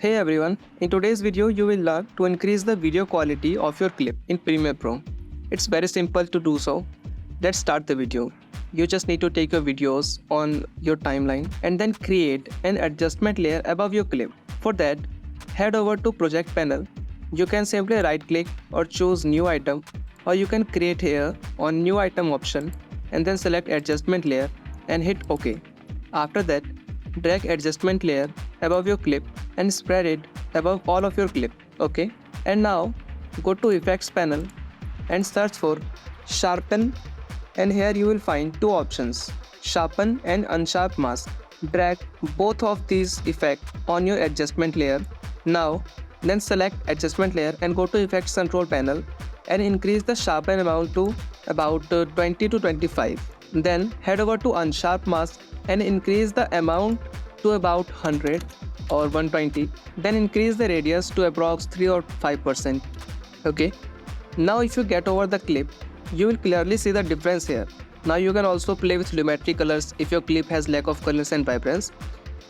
Hey everyone, in today's video you will learn to increase the video quality of your clip in Premiere Pro. It's very simple to do so. Let's start the video. You just need to take your videos on your timeline and then create an adjustment layer above your clip. For that, head over to Project Panel. You can simply right click or choose New Item, or you can create here on New Item option and then select Adjustment Layer and hit OK. After that, drag adjustment layer above your clip and spread it above all of your clip. Okay, and now go to Effects panel and search for Sharpen, and here you will find two options, Sharpen and Unsharp Mask. Drag both of these effects on your adjustment layer. Now then select adjustment layer and go to Effects Control panel and increase the sharpen amount to about 20 to 25. Then head over to Unsharp Mask and increase the amount to about 100 or 120. Then increase the radius to approx 3 or 5%. Okay. Now if you get over the clip, you will clearly see the difference here. Now you can also play with lumetri colors if your clip has lack of colors and vibrance.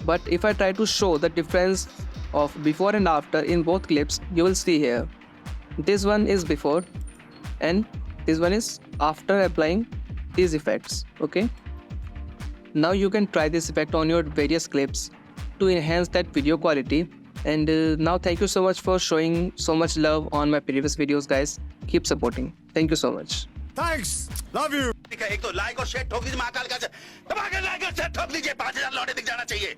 But if I try to show the difference of before and after in both clips, you will see here. This one is before and this one is after applying these effects. Okay. Now you can try this effect on your various clips to enhance that video quality. And now thank you so much for showing so much love on my previous videos, guys. Keep supporting. Thank you so much. Thanks. Love you. एक तो like और share ठोक दीजिए महाकाल का दबा के like और share ठोक दीजिए 5000 लौटे दिख जाना चाहिए